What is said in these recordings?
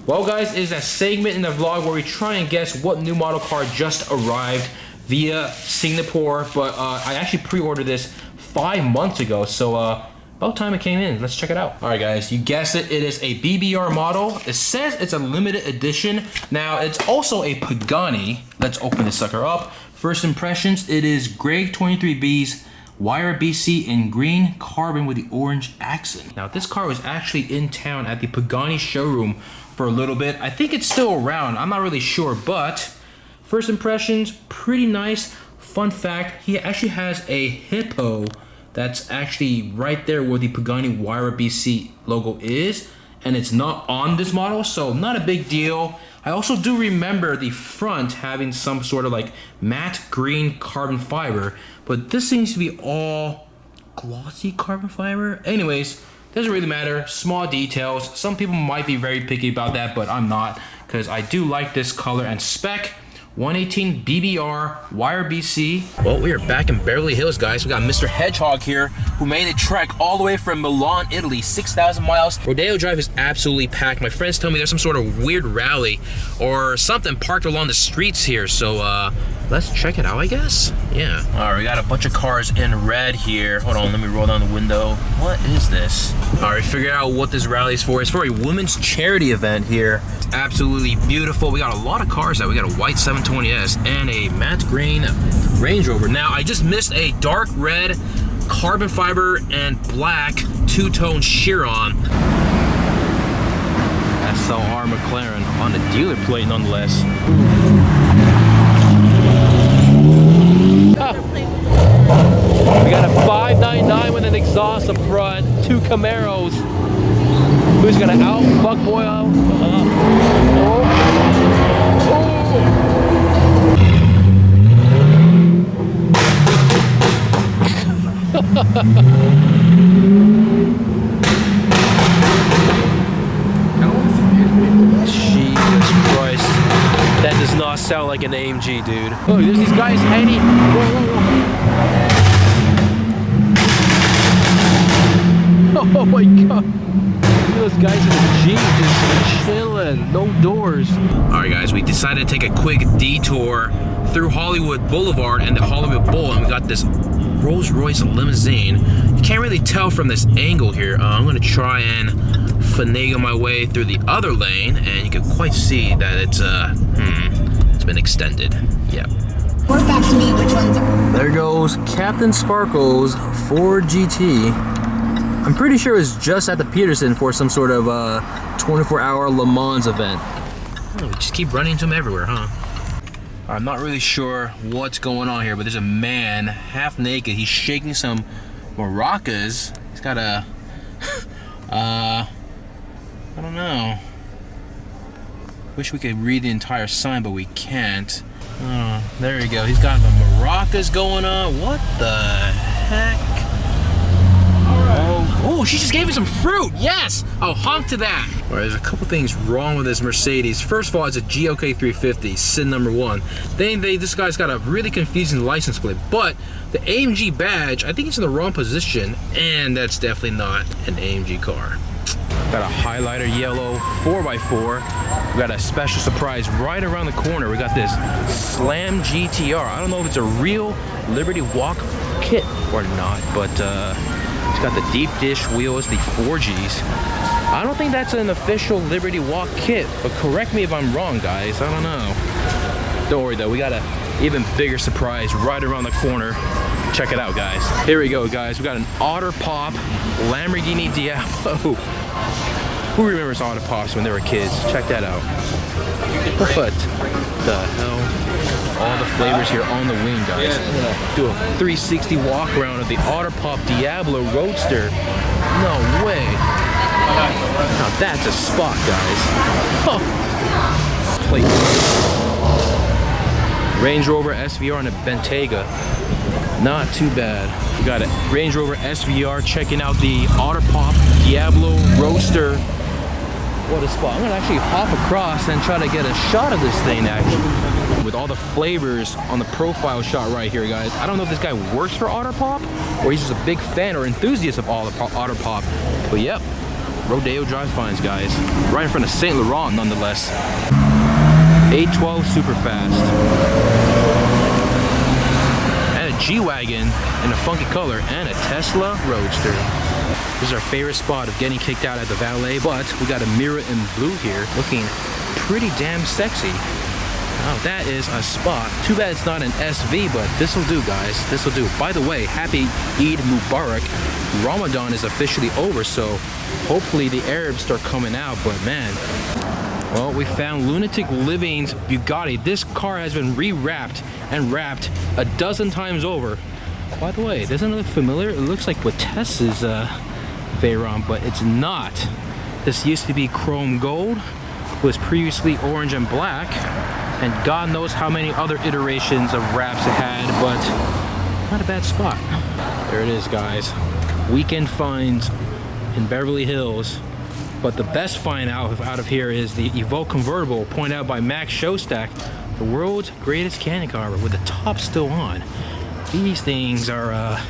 Well guys, it is a segment in the vlog where we try and guess what new model car just arrived via Singapore, but I actually pre-ordered this 5 months ago, so about time it came in. Let's check it out. All right guys, you guessed it, it is a BBR model. It says it's a limited edition. Now it's also a Pagani. Let's open this sucker up. First impressions, it is Greg 23B's Huayra BC in green carbon with the orange accent. Now this car was actually in town at the Pagani showroom for a little bit. I think it's still around, I'm not really sure, but first impressions, pretty nice. Fun fact, he actually has a hippo that's actually right there where the Pagani Huayra BC logo is, and it's not on this model, so not a big deal. I also do remember the front having some sort of like matte green carbon fiber, but this seems to be all glossy carbon fiber. Anyways, doesn't really matter, small details. Some people might be very picky about that, but I'm not, because I do like this color and spec. 118 BBR Huayra BC. Well, we are back in Beverly Hills, guys. We got Mr. Hedgehog here, who made a trek all the way from Milan, Italy, 6,000 miles. Rodeo Drive is absolutely packed. My friends tell me there's some sort of weird rally or something parked along the streets here, so let's check it out, I guess. Yeah. All right, we got a bunch of cars in red here. Hold on, let me roll down the window. What is this? All right, figure out what this rally is for. It's for a women's charity event here. It's absolutely beautiful. We got a lot of cars out. We got a white 720S and a matte green Range Rover. Now, I just missed a dark red carbon fiber and black two-tone Chiron. SLR McLaren on the dealer plate, nonetheless. We got a 599 with an exhaust up front, 2 Camaros. Who's gonna out fuck boy out? Jesus Christ. That does not sound like an AMG, dude. Oh, there's these guys heading. Oh my god. Those guys in the Jeep just chilling, no doors. Alright guys, we decided to take a quick detour through Hollywood Boulevard and the Hollywood Bowl, and we got this Rolls Royce limousine. You can't really tell from this angle here. I'm gonna try and finagle my way through the other lane, and you can quite see that it's been extended. Yep. Work back to me which ones are. There goes Captain Sparkle's Ford GT. I'm pretty sure it's just at the Peterson for some sort of 24-hour Le Mans event. Oh, we just keep running into them everywhere, huh? I'm not really sure what's going on here, but there's a man half naked. He's shaking some maracas. He's got a, I don't know. Wish we could read the entire sign, but we can't. Oh, there you go. He's got the maracas going on. What the heck? Oh, she just gave me some fruit. Yes. Oh, honk to that. All right, there's a couple things wrong with this Mercedes. First of all, it's a GOK 350, sin number 1. Then this guy's got a really confusing license plate, but the AMG badge, I think it's in the wrong position, and that's definitely not an AMG car. Got a highlighter yellow 4x4. We got a special surprise right around the corner. We got this Slam GTR. I don't know if it's a real Liberty Walk kit or not, but it's got the deep dish wheels, the 4Gs. I don't think that's an official Liberty Walk kit, but correct me if I'm wrong, guys. I don't know. Don't worry though, we got an even bigger surprise right around the corner. Check it out, guys. Here we go, guys. We got an Otter Pop Lamborghini Diablo. Who remembers Otter Pops when they were kids? Check that out. What the hell? All the flavors here on the wing, guys. I'm gonna do a 360 walk around of the Otter Pop Diablo Roadster. No way. Now that's a spot, guys. Oh. Plate. Range Rover SVR and a Bentayga. Not too bad. We got a Range Rover SVR checking out the Otter Pop Diablo Roadster. What a spot. I'm gonna actually hop across and try to get a shot of this thing actually. With all the flavors on the profile shot right here, guys. I don't know if this guy works for Otter Pop or he's just a big fan or enthusiast of Otter Pop. But yep, Rodeo Drive finds, guys. Right in front of St. Laurent, nonetheless. 812 super fast. And a G-Wagon in a funky color, and a Tesla Roadster. This is our favorite spot of getting kicked out at the valet, but we got a mirror in blue here, looking pretty damn sexy. Oh, that is a spot. Too bad it's not an SV, but this'll do, guys. This'll do. By the way, happy Eid Mubarak. Ramadan is officially over, so hopefully the Arabs start coming out, but man. Well, we found Lunatic Living's Bugatti. This car has been rewrapped and wrapped a dozen times over. By the way, doesn't it look familiar? It looks like what Tess's Veyron, but it's not. This used to be chrome gold, was previously orange and black, and God knows how many other iterations of wraps it had, but not a bad spot. There it is, guys. Weekend finds in Beverly Hills. But the best find out of here is the Evoque convertible, pointed out by Max Showstack, the world's greatest canyon car with the top still on. These things are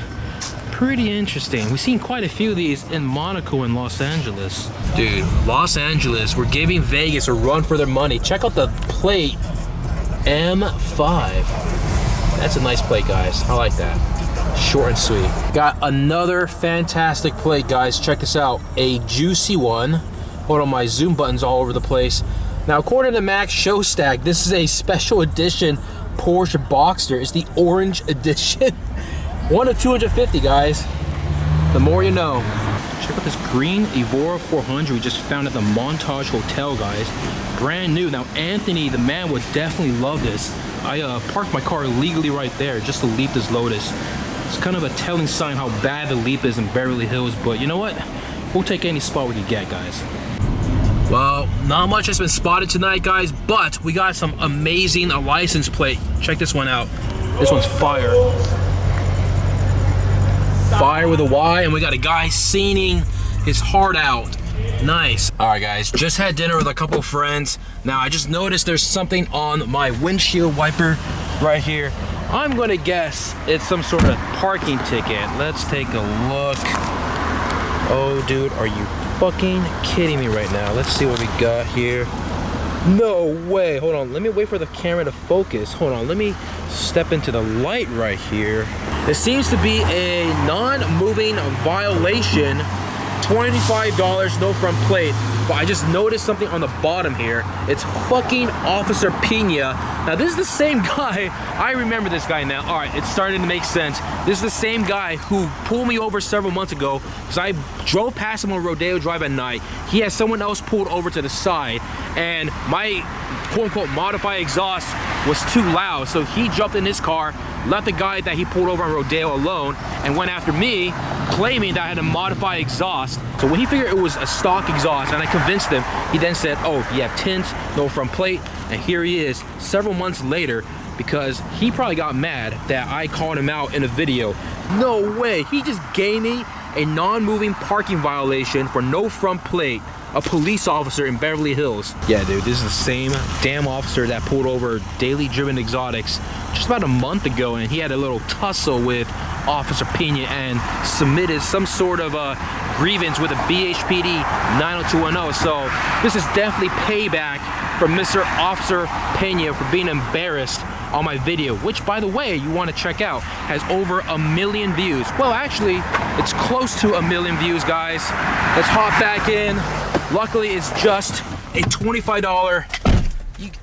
pretty interesting. We've seen quite a few of these in Monaco and Los Angeles. Dude, Los Angeles, we're giving Vegas a run for their money. Check out the plate, M5. That's a nice plate, guys. I like that. Short and sweet. Got another fantastic plate, guys. Check this out. A juicy one. Hold on, my zoom button's all over the place. Now, according to Max Showstack, this is a special edition Porsche Boxster. It's the orange edition. 1 of 250, guys. The more you know. Check out this green Evora 400 we just found at the Montage Hotel, guys. Brand new. Now, Anthony, the man, would definitely love this. I parked my car illegally right there just to leave this Lotus. It's kind of a telling sign how bad the Leap is in Beverly Hills, but you know what? We'll take any spot we can get, guys. Well, not much has been spotted tonight, guys, but we got some amazing license plate. Check this one out. This one's fire. Fire with a Y, and we got a guy scening his heart out. Nice. All right, guys, just had dinner with a couple of friends. Now, I just noticed there's something on my windshield wiper right here. I'm gonna guess it's some sort of parking ticket. Let's take a look. Oh, dude, are you fucking kidding me right now? Let's see what we got here. No way. Hold on, let me wait for the camera to focus. Hold on, let me step into the light right here. It seems to be a non-moving violation. $25, no front plate. But I just noticed something on the bottom here. It's fucking Officer Pina. Now, this is the same guy. I remember this guy now. All right, it's starting to make sense. This is the same guy who pulled me over several months ago because I drove past him on Rodeo Drive at night. He had someone else pulled over to the side, and my quote-unquote modified exhaust was too loud, so he jumped in his car, left the guy that he pulled over on Rodeo alone, and went after me, claiming that I had a modified exhaust. So when he figured it was a stock exhaust, and I convinced him, he then said, oh, you have tints, no front plate, and here he is several months later, because he probably got mad that I called him out in a video. No way, he just gave me a non-moving parking violation for no front plate, a police officer in Beverly Hills. Yeah, dude, this is the same damn officer that pulled over Daily Driven Exotics just about a month ago, and he had a little tussle with Officer Pina and submitted some sort of grievance with a BHPD 90210. So this is definitely payback for Mr. Officer Pina for being embarrassed on my video, which, by the way, you want to check out, has over 1 million views. Well, actually, it's close to 1 million views, guys. Let's hop back in. Luckily, it's just a $25.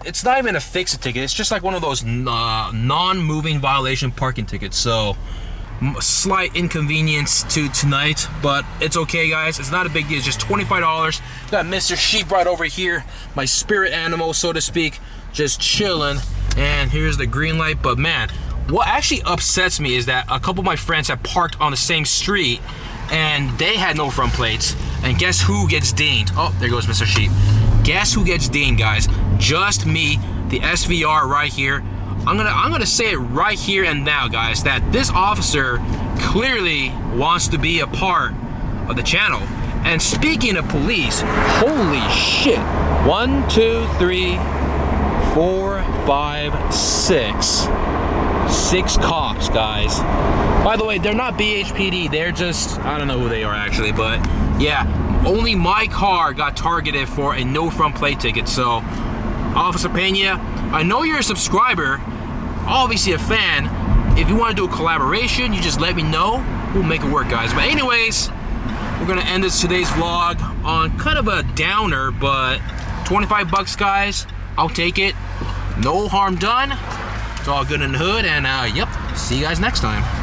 It's not even a fix-it ticket. It's just like one of those non-moving violation parking tickets. So, slight inconvenience to tonight, but it's okay, guys. It's not a big deal. It's just $25. Got Mr. Sheep right over here, my spirit animal, so to speak, just chilling. And here's the green light. But man, what actually upsets me is that a couple of my friends have parked on the same street and they had no front plates. And guess who gets dinged? Oh, there goes Mr. Sheep. Guess who gets dinged, guys? Just me, the SVR right here. I'm gonna say it right here and now, guys, that this officer clearly wants to be a part of the channel. And speaking of police, holy shit. 1, 2, 3, 4, 5, 6. 6 cops, guys. By the way, they're not BHPD. They're just, I don't know who they are actually, but yeah. only my car got targeted for a no front plate ticket. So, Officer Pena, I know you're a subscriber, obviously a fan. If you want to do a collaboration, you just let me know. We'll make it work, guys. But anyways, we're gonna end today's vlog on kind of a downer, but 25 bucks, guys. I'll take it. No harm done. It's all good in the hood, and yep, see you guys next time.